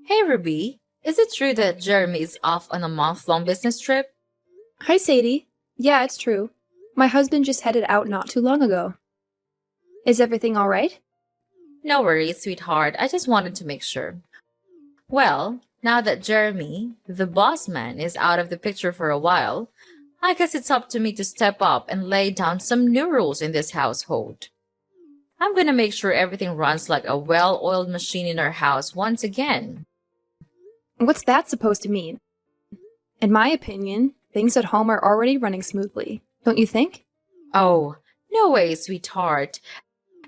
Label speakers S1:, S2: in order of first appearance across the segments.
S1: Hey Ruby, is it true that Jeremy is off on a month-long business trip?
S2: Hi, Sadie. Yeah, it's true. My husband just headed out not too long ago. Is everything all right?
S1: No worries, sweetheart. I just wanted to make sure. Well, now that Jeremy, the boss man, is out of the picture for a while, I guess it's up to me to step up and lay down some new rules in this household. I'm gonna make sure everything runs like a well-oiled machine in our house once again.
S2: What's that supposed to mean? In my opinion, things at home are already running smoothly, don't you think?
S1: Oh, no way, sweetheart.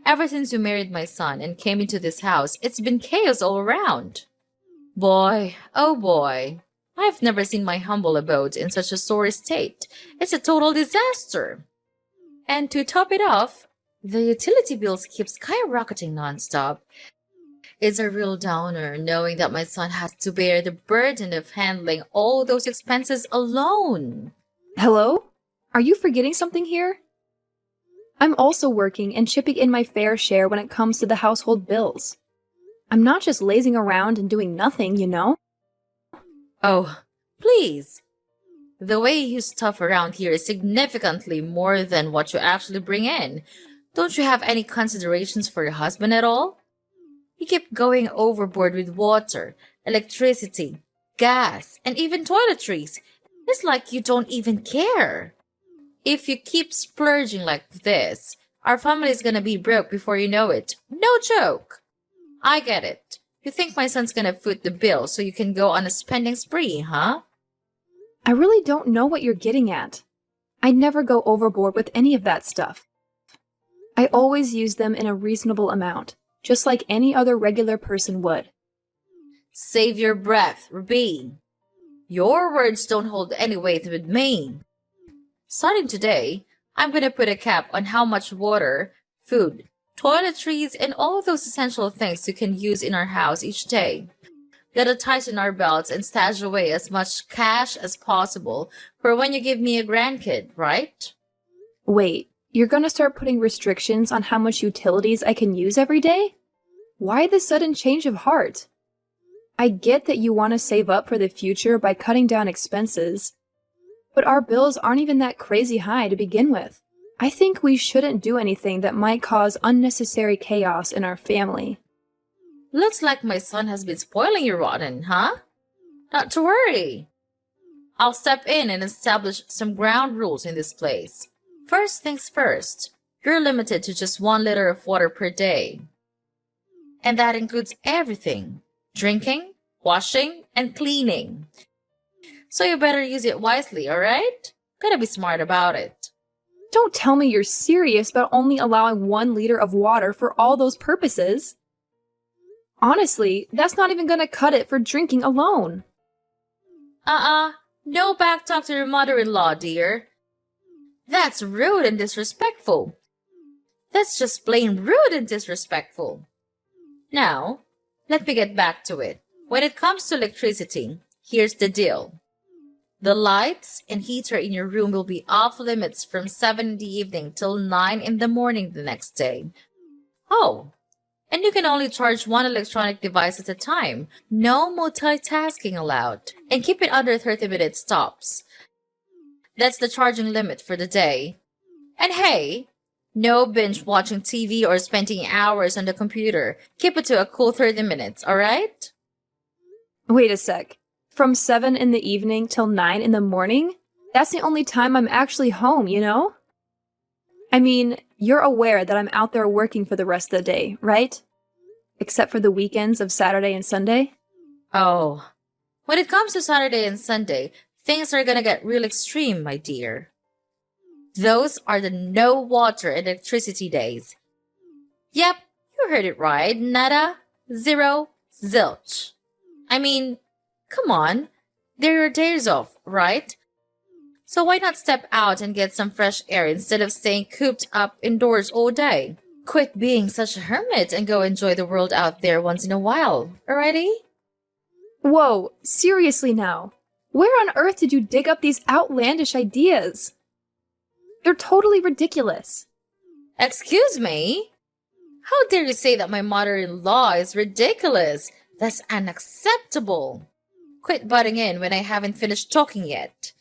S1: Ever since you married my son and came into this house, it's been chaos all around. Boy, oh boy. I've never seen my humble abode in such a sore state. It's a total disaster. And to top it off, the utility bills keep skyrocketing nonstop. It's a real downer knowing that my son has to bear the burden of handling all those expenses alone.
S2: Hello? Are you forgetting something here? I'm also working and chipping in my fair share when it comes to the household bills. I'm not just lazing around and doing nothing, you know?
S1: Oh, please. The way you stuff around here is significantly more than what you actually bring in. Don't you have any considerations for your husband at all? You keep going overboard with water, electricity, gas, and even toiletries. It's like you don't even care. If you keep splurging like this, our family is gonna be broke before you know it. No joke. I get it. You think my son's gonna foot the bill so you can go on a spending spree, huh?
S2: I really don't know what you're getting at. I never go overboard with any of that stuff. I always use them in a reasonable amount, just like any other regular person would.
S1: Save your breath, Ruby. Your words don't hold any weight with me. Starting today, I'm gonna put a cap on how much water, food, toiletries, and all those essential things you can use in our house each day. Gotta tighten our belts and stash away as much cash as possible for when you give me a grandkid, right?
S2: Wait, you're gonna start putting restrictions on how much utilities I can use every day? Why this sudden change of heart? I get that you want to save up for the future by cutting down expenses, but our bills aren't even that crazy high to begin with. I think we shouldn't do anything that might cause unnecessary chaos in our family.
S1: Looks like my son has been spoiling you rotten, huh? Not to worry. I'll step in and establish some ground rules in this place. First things first, you're limited to just 1 liter of water per day. And that includes everything: drinking, washing, and cleaning. So you better use it wisely, alright? Gotta be smart about it.
S2: Don't tell me you're serious about only allowing 1 liter of water for all those purposes. Honestly, that's not even gonna cut it for drinking alone.
S1: No back talk to your mother-in-law, dear. That's rude and disrespectful. That's just plain rude and disrespectful. Now, let me get back to it. When it comes to electricity, here's the deal. The lights and heater in your room will be off limits from 7 in the evening till 9 in the morning the next day. Oh, and you can only charge one electronic device at a time. No multitasking allowed. And keep it under 30-minute stops. That's the charging limit for the day. And hey, no binge watching TV or spending hours on the computer. Keep it to a cool 30 minutes, alright?
S2: Wait a sec. From 7 in the evening till 9 in the morning? That's the only time I'm actually home, you know? I mean, you're aware that I'm out there working for the rest of the day, right? Except for the weekends of Saturday and Sunday?
S1: Oh, when it comes to Saturday and Sunday, things are gonna get real extreme, my dear. Those are the no water and electricity days. Yep, you heard it right. Nada, zero, zilch. I mean, come on. They're your days off, right? So why not step out and get some fresh air instead of staying cooped up indoors all day? Quit being such a hermit and go enjoy the world out there once in a while, alrighty?
S2: Whoa, seriously now. Where on earth did you dig up these outlandish ideas? They're totally ridiculous.
S1: Excuse me? How dare you say that my mother-in-law is ridiculous? That's unacceptable. Quit butting in when I haven't finished talking yet.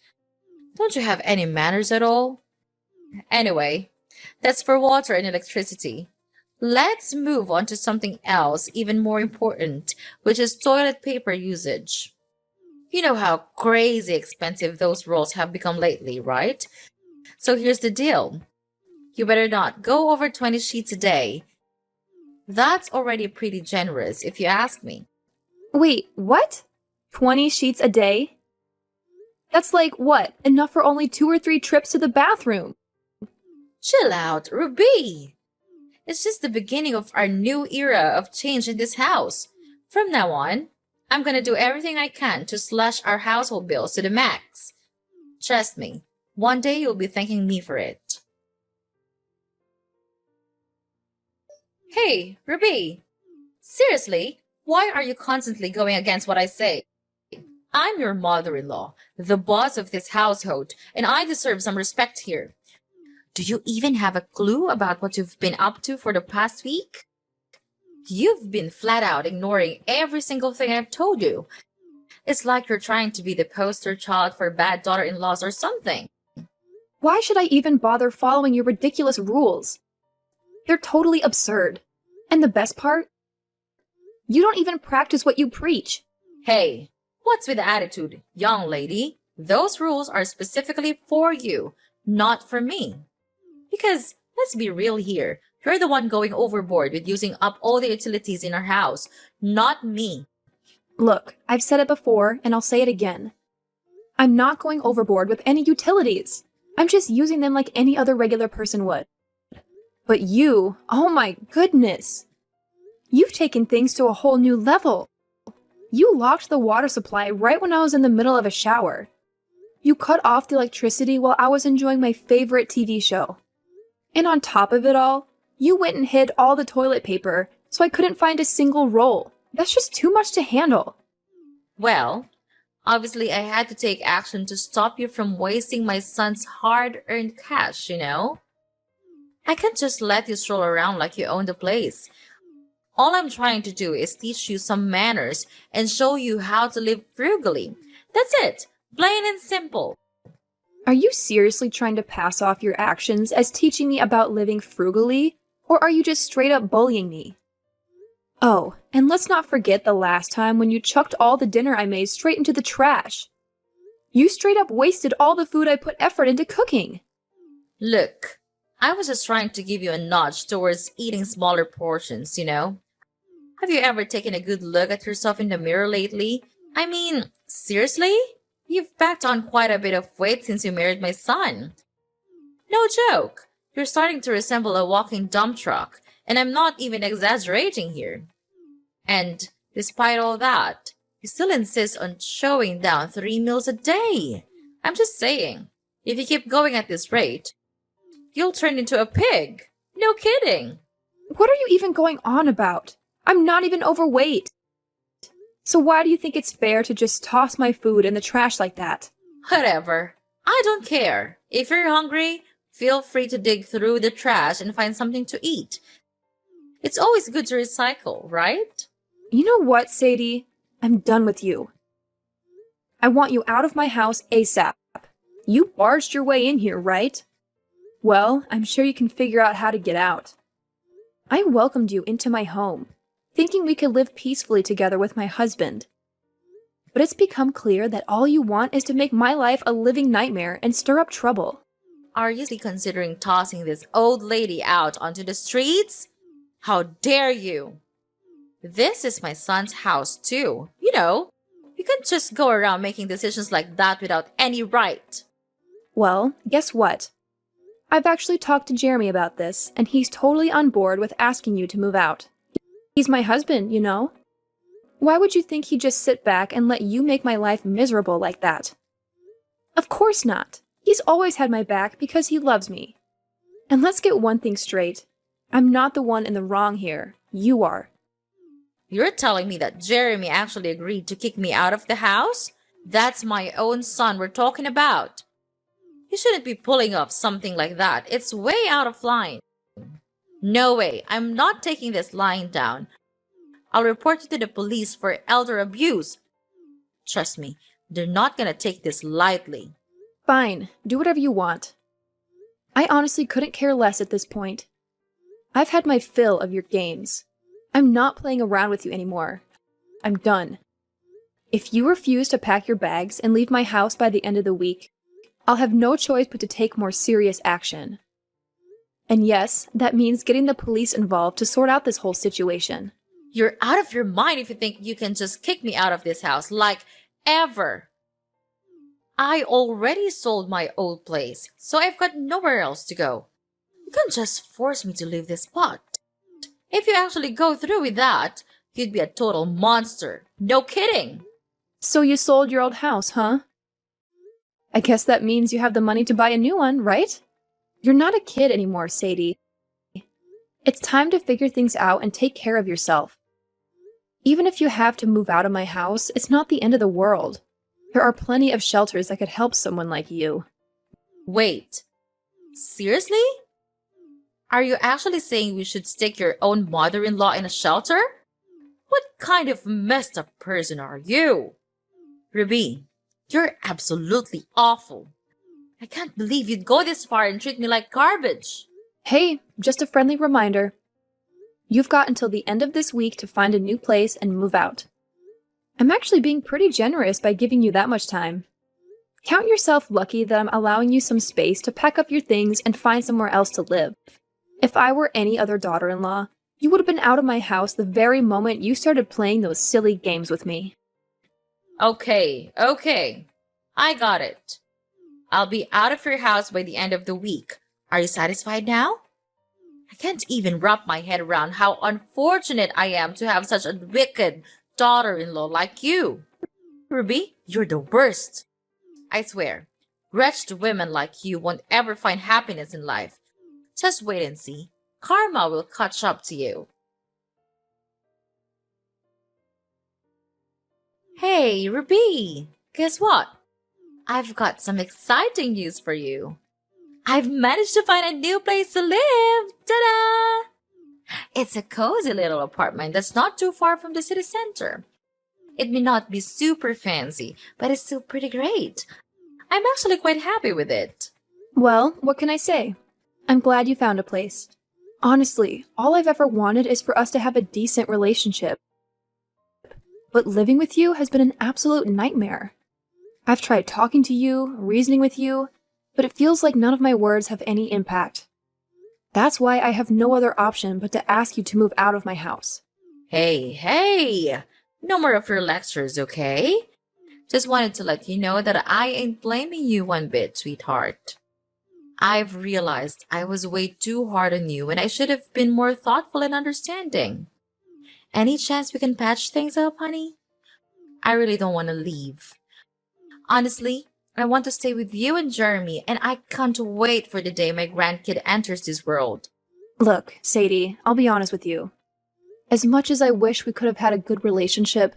S1: Don't you have any manners at all? Anyway, that's for water and electricity. Let's move on to something else even more important, which is toilet paper usage. You know how crazy expensive those rolls have become lately, right? So here's the deal. You better not go over 20 sheets a day. That's already pretty generous, if you ask me.
S2: Wait, what? 20 sheets a day? That's like what? Enough for only 2 or 3 trips to the bathroom.
S1: Chill out, Ruby. It's just the beginning of our new era of change in this house. From now on, I'm gonna do everything I can to slash our household bills to the max. Trust me, one day you'll be thanking me for it. Hey, Ruby. Seriously, why are you constantly going against what I say? I'm your mother-in-law, the boss of this household, and I deserve some respect here. Do you even have a clue about what you've been up to for the past week? You've been flat out ignoring every single thing I've told you. It's like you're trying to be the poster child for bad daughter-in-laws or something.
S2: Why should I even bother following your ridiculous rules? They're totally absurd. And the best part? You don't even practice what you preach.
S1: Hey, what's with the attitude, young lady? Those rules are specifically for you, not for me. Because, let's be real here, you're the one going overboard with using up all the utilities in our house, not me.
S2: Look, I've said it before, and I'll say it again. I'm not going overboard with any utilities. I'm just using them like any other regular person would. But you, oh my goodness. You've taken things to a whole new level. You locked the water supply right when I was in the middle of a shower. You cut off the electricity while I was enjoying my favorite TV show. And on top of it all, you went and hid all the toilet paper so I couldn't find a single roll. That's just too much to handle.
S1: Well, obviously I had to take action to stop you from wasting my son's hard-earned cash, you know? I can't just let you stroll around like you own the place. All I'm trying to do is teach you some manners and show you how to live frugally. That's it. Plain and simple.
S2: Are you seriously trying to pass off your actions as teaching me about living frugally? Or are you just straight up bullying me? Oh, and let's not forget the last time when you chucked all the dinner I made straight into the trash. You straight up wasted all the food I put effort into cooking.
S1: Look, I was just trying to give you a nudge towards eating smaller portions, you know? Have you ever taken a good look at yourself in the mirror lately? I mean, seriously? You've packed on quite a bit of weight since you married my son. No joke. You're starting to resemble a walking dump truck, and I'm not even exaggerating here. And despite all that, you still insist on showing down 3 meals a day. I'm just saying, if you keep going at this rate, you'll turn into a pig. No kidding.
S2: What are you even going on about? I'm not even overweight. So why do you think it's fair to just toss my food in the trash like that?
S1: Whatever. I don't care. If you're hungry, feel free to dig through the trash and find something to eat. It's always good to recycle, right?
S2: You know what, Sadie? I'm done with you. I want you out of my house ASAP. You barged your way in here, right? Well, I'm sure you can figure out how to get out. I welcomed you into my home, thinking we could live peacefully together with my husband. But it's become clear that all you want is to make my life a living nightmare and stir up trouble.
S1: Are you considering tossing this old lady out onto the streets? How dare you! This is my son's house too. You know, you can't just go around making decisions like that without any right.
S2: Well, guess what? I've actually talked to Jeremy about this, and he's totally on board with asking you to move out. He's my husband, you know? Why would you think he'd just sit back and let you make my life miserable like that? Of course not. He's always had my back because he loves me. And let's get one thing straight. I'm not the one in the wrong here. You are.
S1: You're telling me that Jeremy actually agreed to kick me out of the house? That's my own son we're talking about. You shouldn't be pulling off something like that. It's way out of line. No way. I'm not taking this lying down. I'll report you to the police for elder abuse. Trust me, they're not gonna take this lightly.
S2: Fine, do whatever you want. I honestly couldn't care less at this point. I've had my fill of your games. I'm not playing around with you anymore. I'm done. If you refuse to pack your bags and leave my house by the end of the week, I'll have no choice but to take more serious action. And yes, that means getting the police involved to sort out this whole situation.
S1: You're out of your mind if you think you can just kick me out of this house, like ever. I already sold my old place, so I've got nowhere else to go. You can't just force me to leave this spot. If you actually go through with that, you'd be a total monster. No kidding.
S2: So you sold your old house, huh? I guess that means you have the money to buy a new one, right? You're not a kid anymore, Sadie. It's time to figure things out and take care of yourself. Even if you have to move out of my house, it's not the end of the world. There are plenty of shelters that could help someone like you.
S1: Wait. Seriously? Are you actually saying we should stick your own mother-in-law in a shelter? What kind of messed up person are you? Ruby, you're absolutely awful. I can't believe you'd go this far and treat me like garbage.
S2: Hey, just a friendly reminder. You've got until the end of this week to find a new place and move out. I'm actually being pretty generous by giving you that much time. Count yourself lucky that I'm allowing you some space to pack up your things and find somewhere else to live. If I were any other daughter-in-law, you would have been out of my house the very moment you started playing those silly games with me.
S1: Okay. I got it. I'll be out of your house by the end of the week. Are you satisfied now? I can't even wrap my head around how unfortunate I am to have such a wicked daughter-in-law like you. Ruby, you're the worst. I swear, wretched women like you won't ever find happiness in life. Just wait and see. Karma will catch up to you. Hey, Ruby! Guess what? I've got some exciting news for you. I've managed to find a new place to live! Ta-da! It's a cozy little apartment that's not too far from the city center. It may not be super fancy, but it's still pretty great. I'm actually quite happy with it.
S2: Well, what can I say? I'm glad you found a place. Honestly, all I've ever wanted is for us to have a decent relationship. But living with you has been an absolute nightmare. I've tried talking to you, reasoning with you, but it feels like none of my words have any impact. That's why I have no other option but to ask you to move out of my house.
S1: Hey! No more of your lectures, okay? Just wanted to let you know that I ain't blaming you one bit, sweetheart. I've realized I was way too hard on you and I should have been more thoughtful and understanding. Any chance we can patch things up, honey? I really don't want to leave. Honestly, I want to stay with you and Jeremy, and I can't wait for the day my grandkid enters this world.
S2: Look, Sadie, I'll be honest with you. As much as I wish we could have had a good relationship,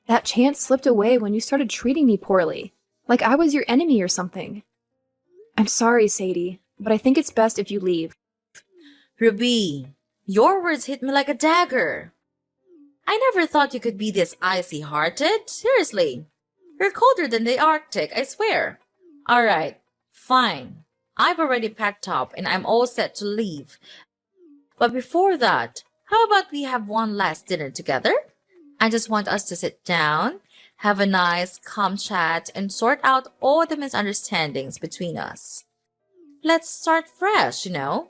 S2: that chance slipped away when you started treating me poorly, like I was your enemy or something. I'm sorry, Sadie, but I think it's best if you leave.
S1: Ruby, your words hit me like a dagger. I never thought you could be this icy-hearted. Seriously. You're colder than the Arctic, I swear. Alright, fine. I've already packed up and I'm all set to leave. But before that, how about we have one last dinner together? I just want us to sit down, have a nice, calm chat, and sort out all the misunderstandings between us. Let's start fresh, you know?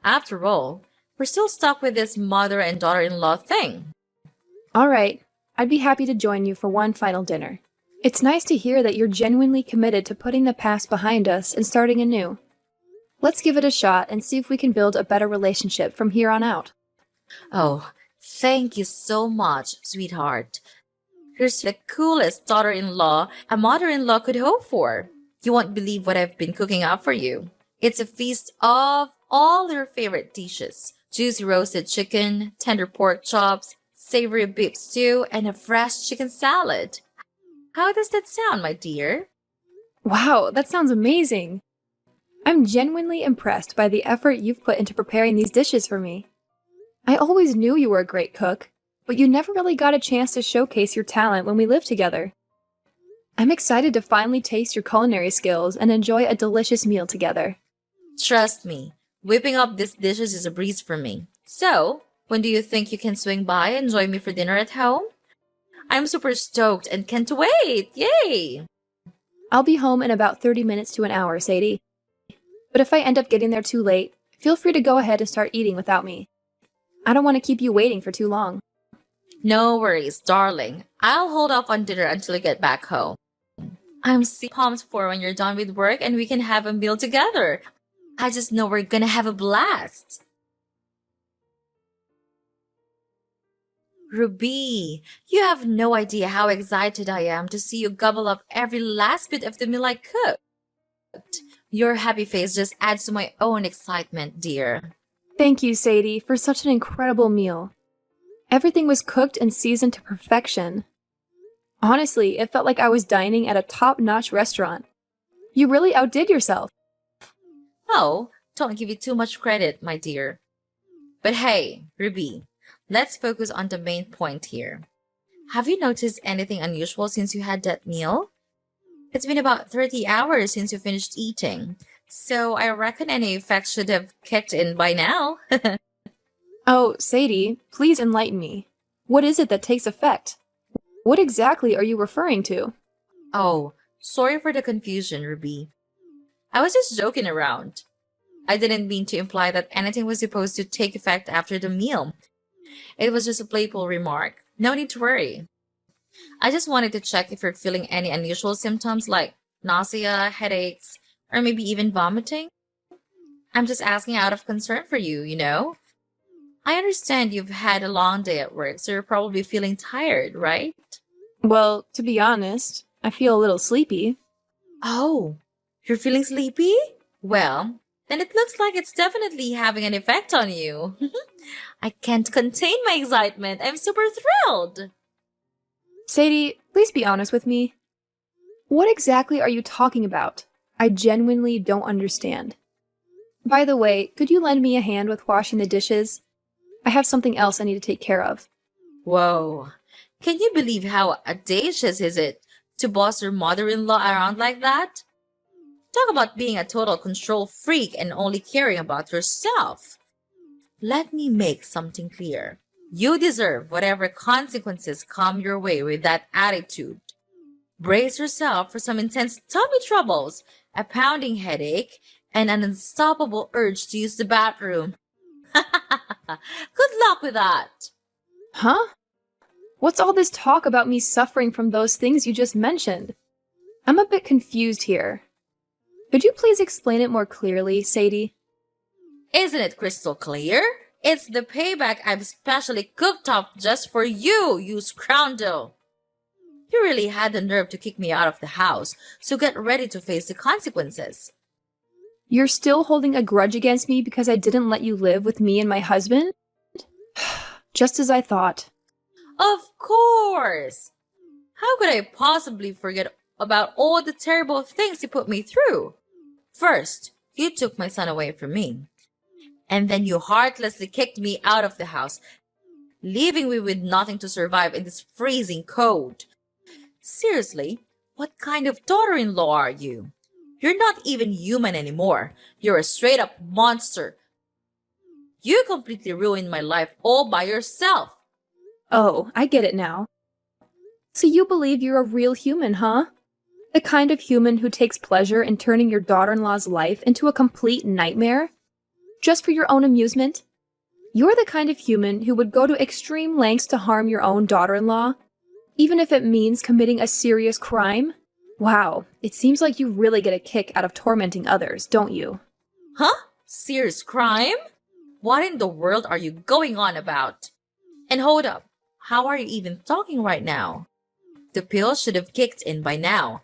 S1: After all, we're still stuck with this mother and daughter-in-law thing.
S2: All right, I'd be happy to join you for one final dinner. It's nice to hear that you're genuinely committed to putting the past behind us and starting anew. Let's give it a shot and see if we can build a better relationship from here on out.
S1: Oh, thank you so much, sweetheart. You're the coolest daughter-in-law a mother-in-law could hope for. You won't believe what I've been cooking up for you. It's a feast of all your favorite dishes. Juicy roasted chicken, tender pork chops, savory beef stew, and a fresh chicken salad. How does that sound, my dear?
S2: Wow, that sounds amazing. I'm genuinely impressed by the effort you've put into preparing these dishes for me. I always knew you were a great cook, but you never really got a chance to showcase your talent when we lived together. I'm excited to finally taste your culinary skills and enjoy a delicious meal together.
S1: Trust me, whipping up these dishes is a breeze for me. So, when do you think you can swing by and join me for dinner at home? I'm super stoked and can't wait! Yay!
S2: I'll be home in about 30 minutes to an hour, Sadie. But if I end up getting there too late, feel free to go ahead and start eating without me. I don't want to keep you waiting for too long.
S1: No worries, darling. I'll hold off on dinner until you get back home. I'm so pumped for when you're done with work and we can have a meal together. I just know we're gonna have a blast. Ruby, you have no idea how excited I am to see you gobble up every last bit of the meal I cooked. Your happy face just adds to my own excitement, dear.
S2: Thank you, Sadie, for such an incredible meal. Everything was cooked and seasoned to perfection. Honestly, it felt like I was dining at a top-notch restaurant. You really outdid yourself.
S1: Oh, don't give you too much credit, my dear. But hey, Ruby, let's focus on the main point here. Have you noticed anything unusual since you had that meal? It's been about 30 hours since you finished eating, so I reckon any effects should have kicked in by now.
S2: Oh, Sadie, please enlighten me. What is it that takes effect? What exactly are you referring to?
S1: Oh, sorry for the confusion, Ruby. I was just joking around. I didn't mean to imply that anything was supposed to take effect after the meal. It was just a playful remark. No need to worry. I just wanted to check if you're feeling any unusual symptoms like nausea, headaches, or maybe even vomiting. I'm just asking out of concern for you, you know? I understand you've had a long day at work, so you're probably feeling tired, right?
S2: Well, to be honest, I feel a little sleepy.
S1: Oh, you're feeling sleepy? Well, then it looks like it's definitely having an effect on you. I can't contain my excitement. I'm super thrilled.
S2: Sadie, please be honest with me. What exactly are you talking about? I genuinely don't understand. By the way, could you lend me a hand with washing the dishes? I have something else I need to take care of.
S1: Whoa. Can you believe how audacious is it to boss your mother-in-law around like that? Talk about being a total control freak and only caring about yourself. Let me make something clear. You deserve whatever consequences come your way with that attitude. Brace yourself for some intense tummy troubles, a pounding headache, and an unstoppable urge to use the bathroom. Good luck with that.
S2: Huh? What's all this talk about me suffering from those things you just mentioned? I'm a bit confused here. Could you please explain it more clearly, Sadie?
S1: Isn't it crystal clear? It's the payback I've specially cooked up just for you, you scoundrel. You really had the nerve to kick me out of the house, so get ready to face the consequences.
S2: You're still holding a grudge against me because I didn't let you live with me and my husband? Just as I thought.
S1: Of course! How could I possibly forget about all the terrible things you put me through? First, you took my son away from me. And then you heartlessly kicked me out of the house, leaving me with nothing to survive in this freezing cold. Seriously, what kind of daughter-in-law are you? You're not even human anymore. You're a straight-up monster. You completely ruined my life all by yourself.
S2: Oh, I get it now. So you believe you're a real human, huh? The kind of human who takes pleasure in turning your daughter-in-law's life into a complete nightmare? Just for your own amusement? You're the kind of human who would go to extreme lengths to harm your own daughter-in-law, even if it means committing a serious crime? Wow, it seems like you really get a kick out of tormenting others, don't you?
S1: Huh? Serious crime? What in the world are you going on about? And hold up, how are you even talking right now? The pill should have kicked in by now.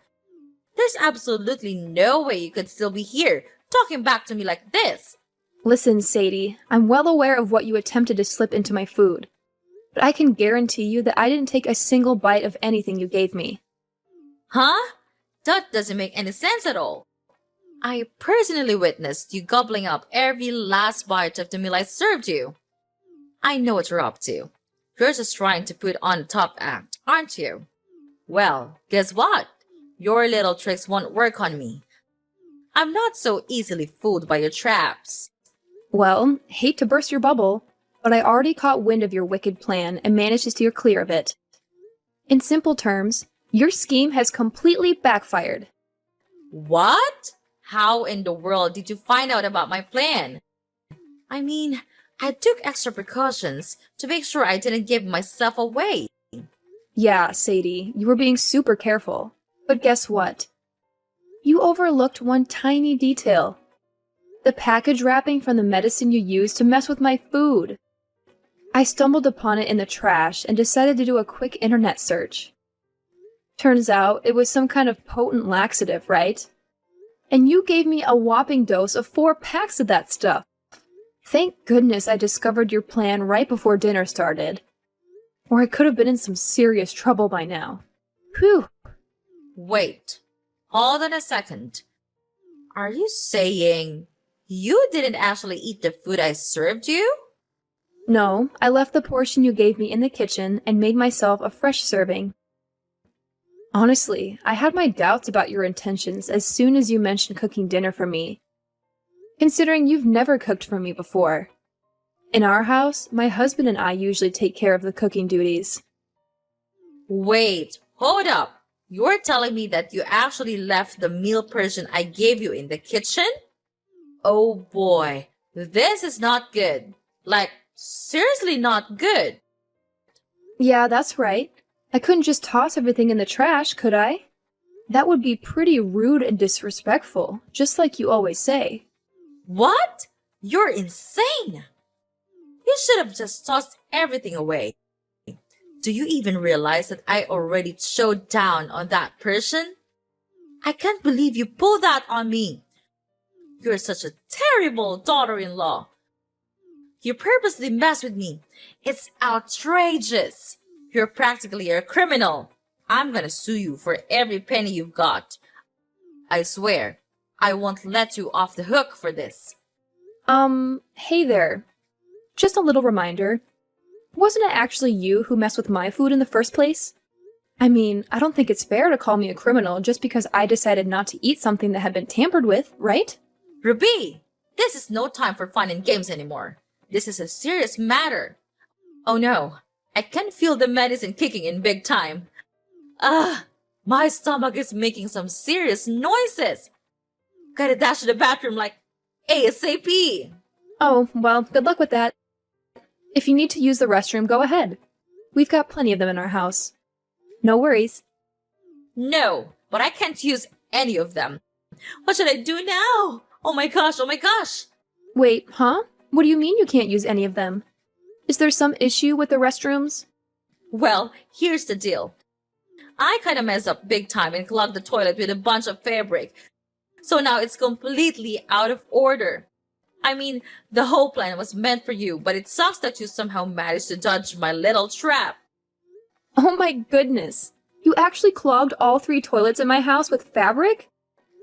S1: There's absolutely no way you could still be here, talking back to me like this.
S2: Listen, Sadie, I'm well aware of what you attempted to slip into my food, but I can guarantee you that I didn't take a single bite of anything you gave me.
S1: Huh? That doesn't make any sense at all. I personally witnessed you gobbling up every last bite of the meal I served you. I know what you're up to. You're just trying to put on a top act, aren't you? Well, guess what? Your little tricks won't work on me. I'm not so easily fooled by your traps.
S2: Well, hate to burst your bubble, but I already caught wind of your wicked plan and managed to steer clear of it. In simple terms, your scheme has completely backfired.
S1: What? How in the world did you find out about my plan? I mean, I took extra precautions to make sure I didn't give myself away.
S2: Yeah, Sadie, you were being super careful. But guess what? You overlooked one tiny detail. The package wrapping from the medicine you used to mess with my food. I stumbled upon it in the trash and decided to do a quick internet search. Turns out it was some kind of potent laxative, right? And you gave me a whopping dose of 4 packs of that stuff. Thank goodness I discovered your plan right before dinner started. Or I could have been in some serious trouble by now. Whew.
S1: Wait, hold on a second. Are you saying you didn't actually eat the food I served you?
S2: No, I left the portion you gave me in the kitchen and made myself a fresh serving. Honestly, I had my doubts about your intentions as soon as you mentioned cooking dinner for me, considering you've never cooked for me before. In our house, my husband and I usually take care of the cooking duties.
S1: Wait, hold up. You're telling me that you actually left the meal portion I gave you in the kitchen? Oh boy, this is not good. Like, seriously not good.
S2: Yeah, that's right. I couldn't just toss everything in the trash, could I? That would be pretty rude and disrespectful, just like you always say.
S1: What? You're insane. You should have just tossed everything away. Do you even realize that I already chowed down on that person? I can't believe you pulled that on me. You're such a terrible daughter-in-law. You purposely mess with me. It's outrageous. You're practically a criminal. I'm gonna sue you for every penny you've got. I swear, I won't let you off the hook for this.
S2: Hey there. Just a little reminder. Wasn't it actually you who messed with my food in the first place? I mean, I don't think it's fair to call me a criminal just because I decided not to eat something that had been tampered with, right?
S1: Ruby, this is no time for fun and games anymore. This is a serious matter. Oh no, I can feel the medicine kicking in big time. My stomach is making some serious noises. Gotta dash to the bathroom like ASAP.
S2: Oh, well, good luck with that. If you need to use the restroom, go ahead. We've got plenty of them in our house. No worries.
S1: No, but I can't use any of them. What should I do now? Oh my gosh, oh my gosh.
S2: Wait, huh? What do you mean you can't use any of them? Is there some issue with the restrooms?
S1: Well, here's the deal. I kinda messed up big time and clogged the toilet with a bunch of fabric. So now it's completely out of order. I mean, the whole plan was meant for you, but it sucks that you somehow managed to dodge my little trap.
S2: Oh my goodness. You actually clogged all 3 toilets in my house with fabric?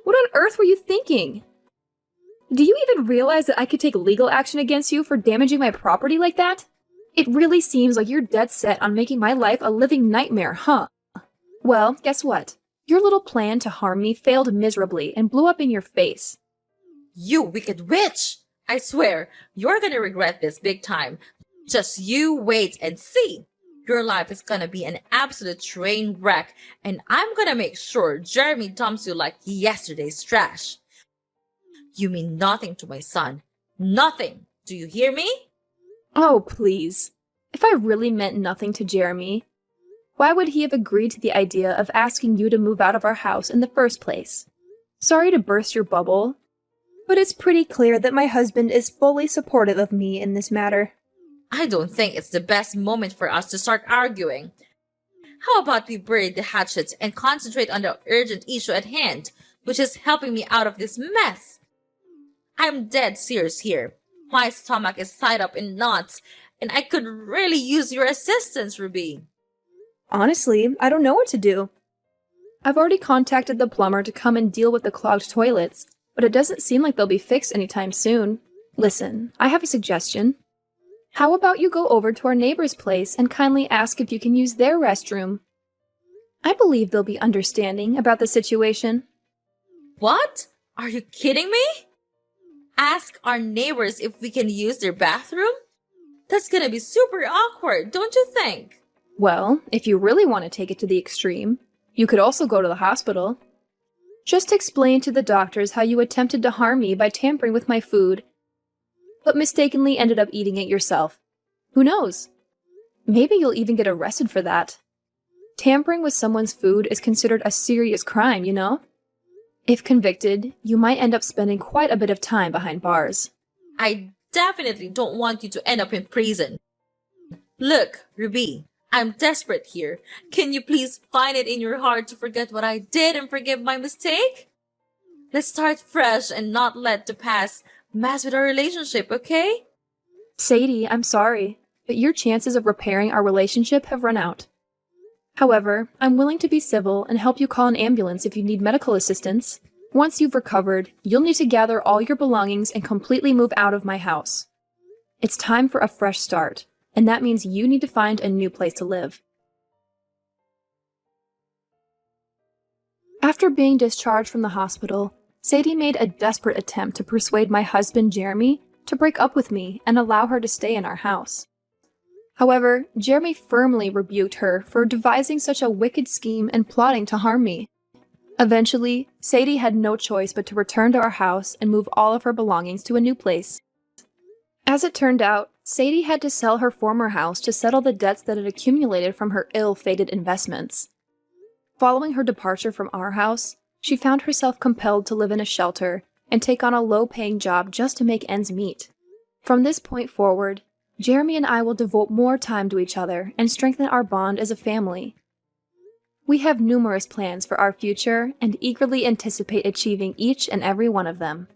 S2: What on earth were you thinking? Do you even realize that I could take legal action against you for damaging my property like that? It really seems like you're dead set on making my life a living nightmare, huh? Well, guess what? Your little plan to harm me failed miserably and blew up in your face.
S1: You wicked witch! I swear, you're gonna regret this big time. Just you wait and see. Your life is gonna be an absolute train wreck, and I'm gonna make sure Jeremy dumps you like yesterday's trash. You mean nothing to my son. Nothing. Do you hear me?
S2: Oh, please. If I really meant nothing to Jeremy, why would he have agreed to the idea of asking you to move out of our house in the first place? Sorry to burst your bubble, but it's pretty clear that my husband is fully supportive of me in this matter.
S1: I don't think it's the best moment for us to start arguing. How about we bury the hatchet and concentrate on the urgent issue at hand, which is helping me out of this mess? I'm dead serious here. My stomach is tied up in knots, and I could really use your assistance, Ruby.
S2: Honestly, I don't know what to do. I've already contacted the plumber to come and deal with the clogged toilets, but it doesn't seem like they'll be fixed anytime soon. Listen, I have a suggestion. How about you go over to our neighbor's place and kindly ask if you can use their restroom? I believe they'll be understanding about the situation.
S1: What? Are you kidding me? Ask our neighbors if we can use their bathroom? That's gonna be super awkward, don't you think?
S2: Well, if you really want to take it to the extreme, you could also go to the hospital. Just explain to the doctors how you attempted to harm me by tampering with my food, but mistakenly ended up eating it yourself. Who knows? Maybe you'll even get arrested for that. Tampering with someone's food is considered a serious crime, you know? If convicted, you might end up spending quite a bit of time behind bars.
S1: I definitely don't want you to end up in prison. Look, Ruby, I'm desperate here. Can you please find it in your heart to forget what I did and forgive my mistake? Let's start fresh and not let the past mess with our relationship, okay?
S2: Sadie, I'm sorry, but your chances of repairing our relationship have run out. However, I'm willing to be civil and help you call an ambulance if you need medical assistance. Once you've recovered, you'll need to gather all your belongings and completely move out of my house. It's time for a fresh start, and that means you need to find a new place to live. After being discharged from the hospital, Sadie made a desperate attempt to persuade my husband, Jeremy, to break up with me and allow her to stay in our house. However, Jeremy firmly rebuked her for devising such a wicked scheme and plotting to harm me. Eventually, Sadie had no choice but to return to our house and move all of her belongings to a new place. As it turned out, Sadie had to sell her former house to settle the debts that had accumulated from her ill-fated investments. Following her departure from our house, she found herself compelled to live in a shelter and take on a low-paying job just to make ends meet. From this point forward, Jeremy and I will devote more time to each other and strengthen our bond as a family. We have numerous plans for our future and eagerly anticipate achieving each and every one of them.